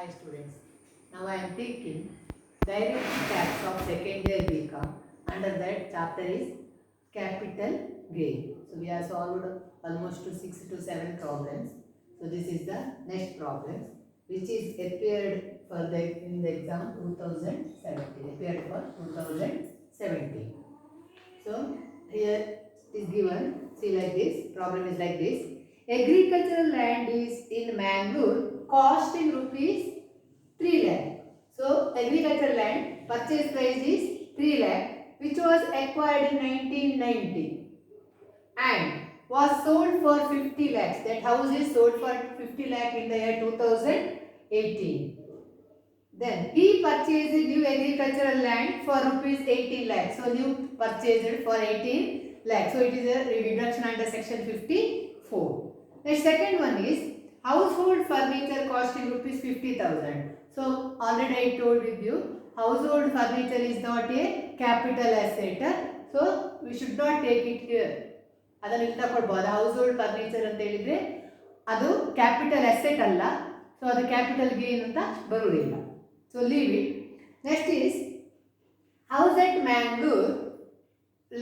Hi students, now I am taking direct tax of second year BCom. Under that chapter is capital gain. So we have solved almost 6 to 7 problems. So this is the next problem which is appeared for the in the exam 2017. Appeared for 2017. So here is given, see like this, problem is like this. Agricultural land is in Mangalore costing rupees 3 lakh. So agricultural land purchase price is 3 lakh which was acquired in 1990 and was sold for 50 lakhs. That house is sold for 50 lakh in the year 2018. Then he purchased new agricultural land for rupees 18 lakhs. So new purchased for 18 lakhs. So it is a reduction under section 54. The second one is household furniture costing rupees 50,000. So already I told with you household furniture is not a capital asset. So we should not take it here. ಅದನ್ನು ಇಲ್ಲಿ ತಗೊಳ್ಬಹುದು ಹೌಸ್ಹೋಲ್ಡ್ furniture ಅಂತ ಹೇಳಿದ್ರೆ ಅದು capital asset ಅಲ್ಲ so ಅದು capital gain ಅಂತ ಬರುವುದಿಲ್ಲ so leave it next is house at Mangalore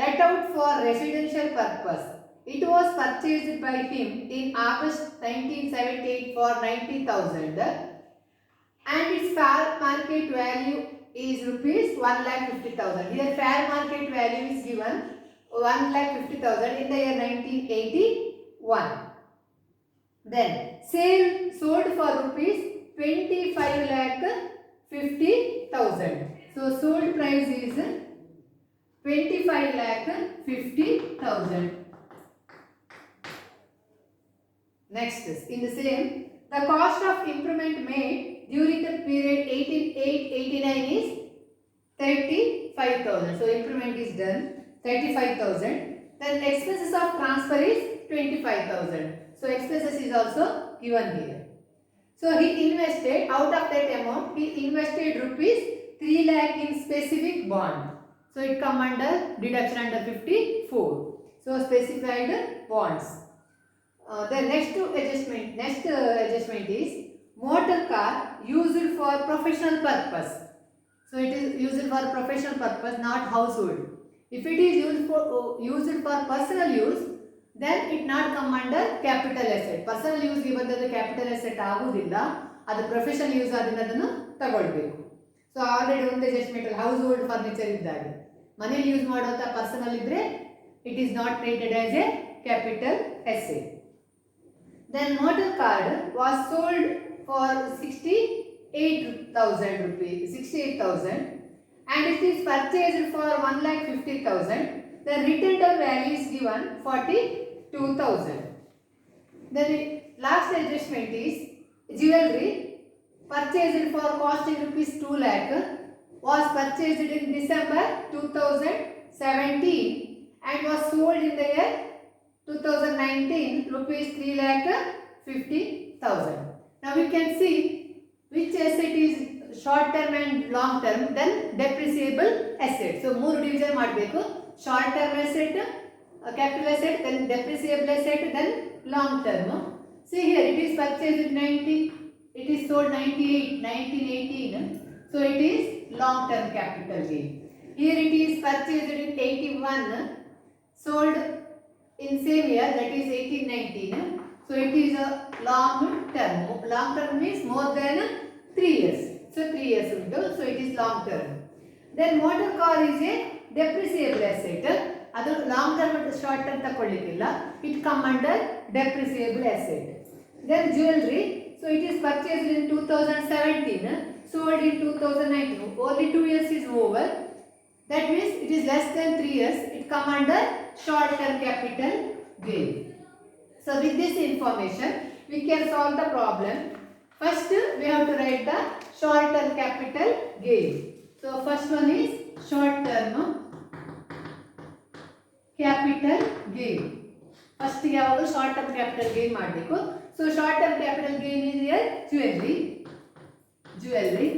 let out for residential purpose. It was purchased by him in August 1978 for 90,000 and its fair market value is rupees 1,50,000. Here fair market value is given 1,50,000 in the year 1981. Then sale sold for rupees 25,50,000. So sold price is 25,50,000. Next is in the same, the cost of improvement made during the period 1889 is 35,000. So improvement is done 35,000. Then expenses of transfer is 25,000. So expenses is also given here. So he invested, out of that amount, he invested rupees 3 lakh in specific bond. So it come under deduction under 54. So specified bonds. The next adjustment is motor car used for professional purpose. So it is used for professional purpose, not household. If it is used for personal use, then it not come under capital asset. Personal use ಗೆ ಬಂದದ್ದು capital asset ಆಗುವುದಿಲ್ಲ, ಅದು professional use ಆದ್ರಿಂದ ಅದನ್ನು ತಗೊಳ್ಬೇಕು. So already ಒಂದು adjustment ಅಲ್ಲಿ house hold furniture ಇದ್ದಾಗ ಮನೇಲಿ ಯೂಸ್ ಮಾಡುವಂತ ಪರ್ಸನಲ್ ಇದ್ರೆ it is not treated as A capital asset. Then motor car was sold for 68,000 rupees, 68,000. And it is purchased for 1,50,000. The retained value is given 42,000. Then last adjustment is jewelry purchased for costing rupees 2 lakh was purchased in December 2017 and was sold in the year 2019 rupees 3,50,000. Now we can see which asset is short term and long term, then depreciable asset. So ಮೂರು division ಮಾಡಬೇಕು, short term asset, capital asset, then depreciable asset, then long term. See here it is purchased in 19, it is sold 1918, so it is long term capital gain. Here it is purchased in 81, sold in same year, that is 1819, so it is a long term. Long term means more than 3 years. So 3 years window, so it is long term. Then motor car is a depreciable asset. Adu long term and short term ತಕೊಳ್ಳಿಕ್ಕಿಲ್ಲ, it come under depreciable asset. Then jewelry, so it is purchased in 2017, sold in 2019. Only 2 years is over. That means it is less than 3 years. It come under short term capital gain. So with this information, we can solve the problem. First, we have to write the short term capital gain. So first one is short term capital gain. First ಯಾವುದು short term capital gain ಮಾಡಬೇಕು. So short term capital gain is here jewelry.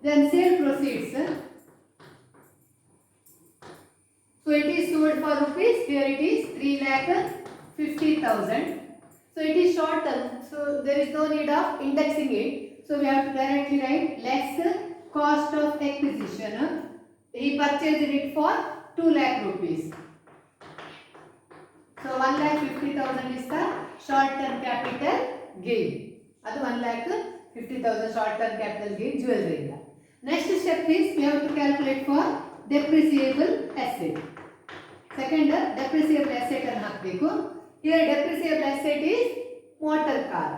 Then sale proceeds. So it is sold for rupees, here it is 3,50,000. So it is short term, so there is no need of indexing it. So we have to directly write less cost of acquisition. He purchased it for 2 lakh rupees. So 1,50,000 is the short-term capital gain. That 1,50,000 short-term capital gain jewelry. Next step is we have to calculate for depreciable asset. Second, depreciable asset and hakbeku. Here depreciable asset is motor car.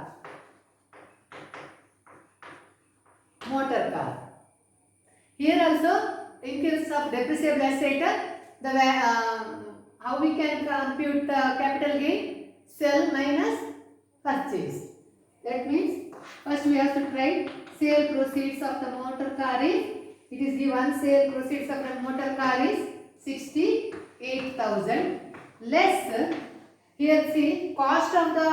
Motor car. Here also, in case of depreciable asset, the how we can compute the capital gain? Sell minus purchase. That means first we have to write sale proceeds of the motor car is, it is given sale proceeds of the motor car is 68,000 less, here see cost of the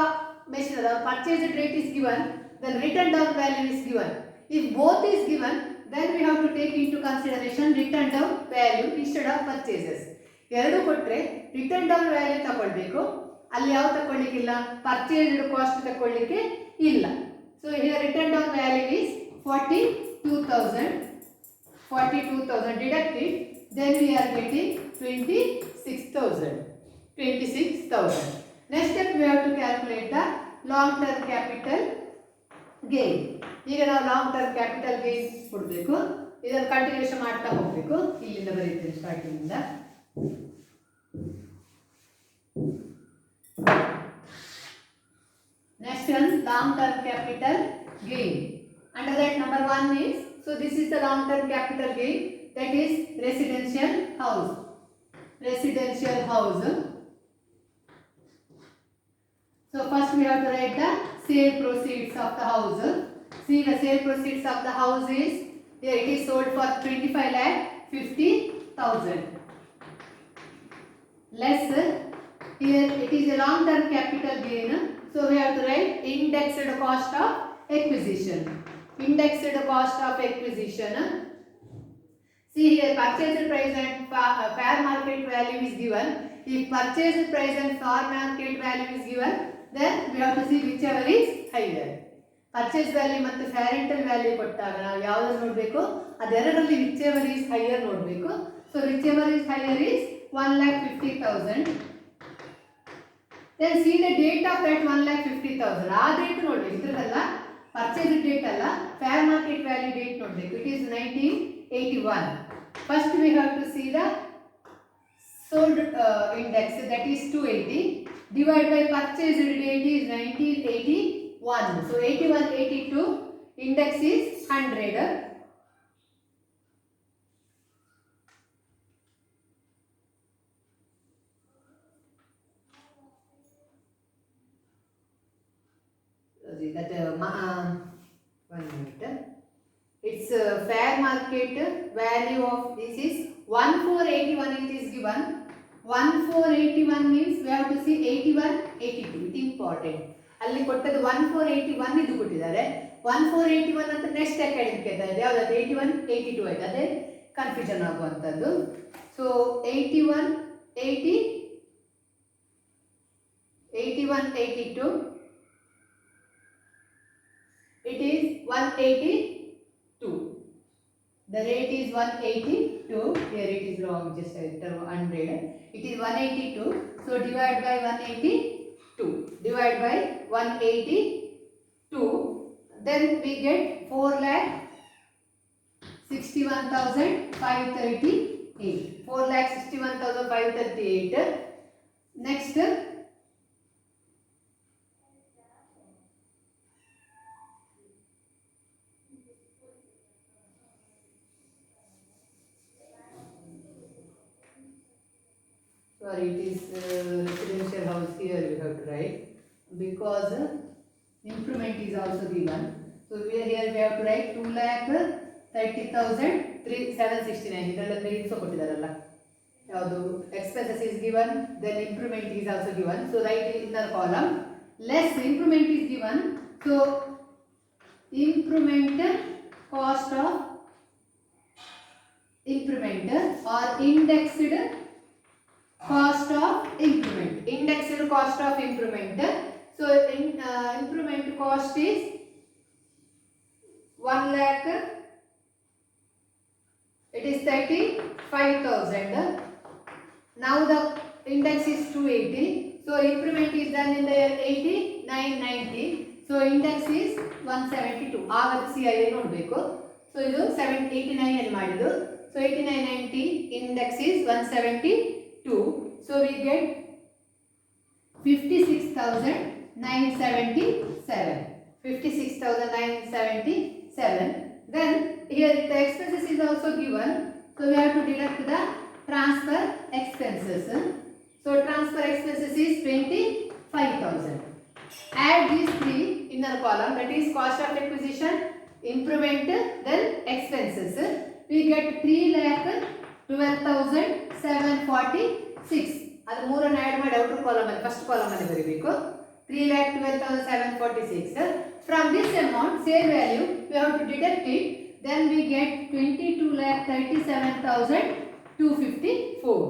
machine, the purchase rate is given, then written down value is given. If both is given, then we have to take into consideration written down value instead of purchases. ಎರಡು ಕೊಟ್ಟರೆ return down value ತಗೊಳ್ಬೇಕು, ಅಲ್ಲಿ ಯಾವ ತಗೊಳ್ಳಿಕ್ಕಿಲ್ಲ, purchased cost ತಗೊಳ್ಳಿಕ್ಕೆ ಇಲ್ಲ. So here return down value is 42,000 deducted, then we are getting 26,000. Next step we have to calculate the long term capital gain. ಈಗ ನಾವು long term capital gain ಕೊಡಬೇಕು. ಇದನ್ನು continuation ಮಾಡ್ತಾ ಹೋಗಬೇಕು. ಇಲ್ಲಿಂದ ಬರೀತೀನಿ ಸ್ಟಾರ್ಟಿಂಗ್ ಇಂದ. Next one, long term capital gain. Under that number 1 is, so this is the long term capital gain, that is residential house. So first we have to write the sale proceeds of the house. See, the sale proceeds of the house is, here it is sold for 25,50,000 less, here it is a long term capital gain, so we have to write indexed cost of acquisition. See here, purchase price and fair market value is given. If purchase price and fair market value is given, then we have to see whichever is higher. Purchase value ಮತ್ತು fair rental value ಕೊಟ್ಟಾಗ ನಾವು ಯಾವುದು ನೋಡಬೇಕು, ಅದೆರಡರಲ್ಲಿ whichever is higher ನೋಡಬೇಕು. So whichever is higher is 1,50,000. Then see the date of that 1,50,000. ಆ date ನೋಡಬೇಕು, ಇದರಲ್ಲ purchase date ಅಲ್ಲ, fair market value date ನೋಡಬೇಕು. It is 1981. First we have to see the sold index, that is 280, divided by purchase date is 1981. So 81, 82, index is 100. That 1 minute. Its fair market value of this is 1481. It is given 1481 means we have to see 81, 82. It important. ಅಲ್ಲಿ ಕೊಟ್ಟದ್ದು 1481 ಇದು ಕೊಟ್ಟಿದ್ದಾರೆ. 1481 ಅಂತ next academic ಇದೆ, ಯಾವುದು 81, 82 ಆಯ್ತು, ಅದೇ confusion ಆಗುವಂಥದ್ದು. So 81, 82 it is 182. The rate is 182. Here it is wrong, just enter 100. It is 182. So divide by 182. Divide by 182. Then we get 4,61,538. 4,61,538. Next. Sorry, it is residential house. Here we have to write because improvement is also given. So here we have to write 2,30,769. ಇದರಲ್ಲಿ info ಕೊಟ್ಟಿದ್ದಾರಲ್ಲ, ಯಾವುದು expenses is given, then improvement is also given. So write in the column less improvement is given. So improvement cost of improvement or indexed cost of improvement. Indexed cost of improvement. So improvement cost is 1 lakh, it is 35,000. Now the index is 280. So increment is done in the year 89, 90. So index is 172. ಆಗ CII ನೋಡಬೇಕು. So ಇದು 89 ಅಲ್ಲಿ ಮಾಡಿದ್ದು. So 89, 90 index is 172. So we get 56,977. 56,977. Then here the expenses is also given. So we have to deduct the transfer expenses. So transfer expenses is 25,000. Add these three inner column, that is cost of acquisition, improvement, then expenses. We get 3,12,746. ಅದು ಮೂರನ್ನು add ಮಾಡಿ outer column ಅಲ್ಲಿ first column ಅಲ್ಲಿ ಬರೀಬೇಕು. 3,12,746. From this amount, sale value, we have to deduct it. Then we get 22,37,254.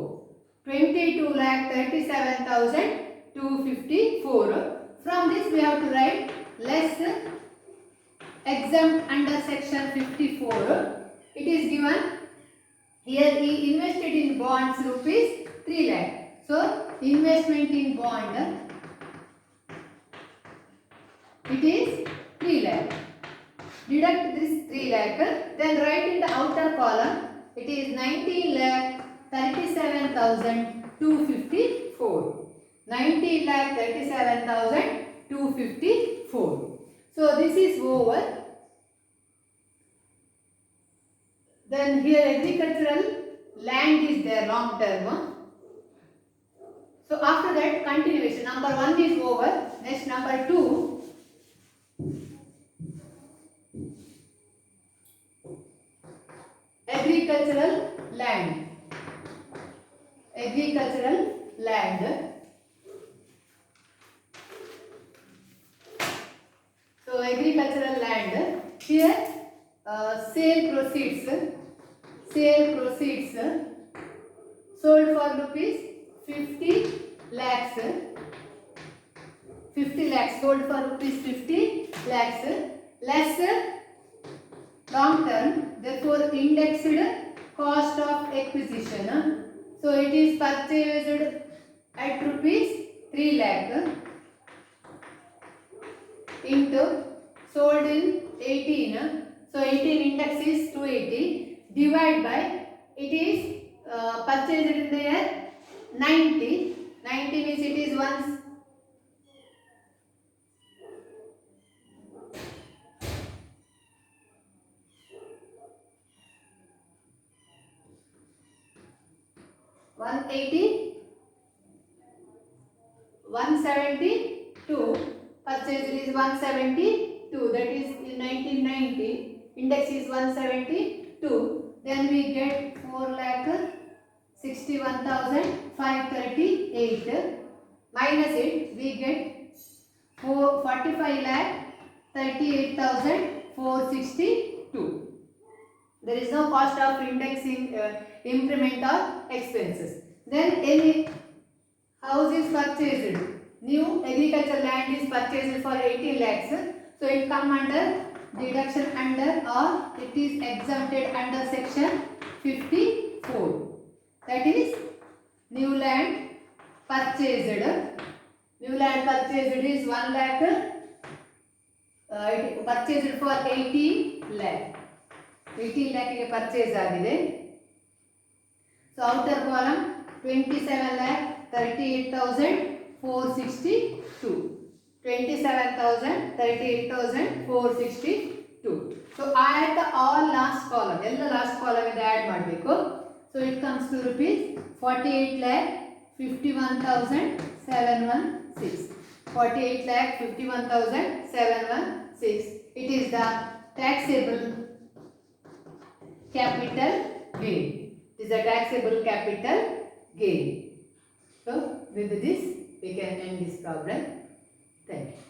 22,37,254. From this we have to write less exempt under section 54. It is given here he invested in bonds rupees 3 lakh. So investment in bond, it is 3 lakh. Deduct this 3 lakh. Then write in the outer column, it is 19,37,254. 19,37,254. So this is over. Then here agricultural land is there, long term. So after that continuation, number 1 is over. Next number 2. Agricultural land. Agricultural land. So agricultural land. Here sale proceeds sold for rupees 50 lakhs. 50 lakhs sold for rupees 50 lakhs. Less long term, therefore indexed cost of acquisition. So it is purchased at rupees 3 lakh into sold in 18. So 18 index is 280 divided by it is purchased in the year 90. 90 means it is once 180, 172, purchased is 172, that is in 1990, index is 172, then we get 4,61,538, minus it, we get 45,38,462. There is no cost of indexing, implement or expenses. Then any house is purchased, new agricultural land is purchased for 18 lakhs. So it come under deduction under or it is exempted under section 54. That is new land purchased. New land purchased is 1 lakh. It purchased for 18 lakh. 18 lakh ಗೆ purchase ಆಗಿದೆ. So outer column 27,38,462. 27,38,462. So add the all last column. ಎಲ್ಲ last column ಇಂದ add ಮಾಡಬೇಕು. So it comes to rupees 48,51,716. 48,51,716. It is the taxable capital gain. It is a taxable capital gain. So with this we can end this problem. Thank you.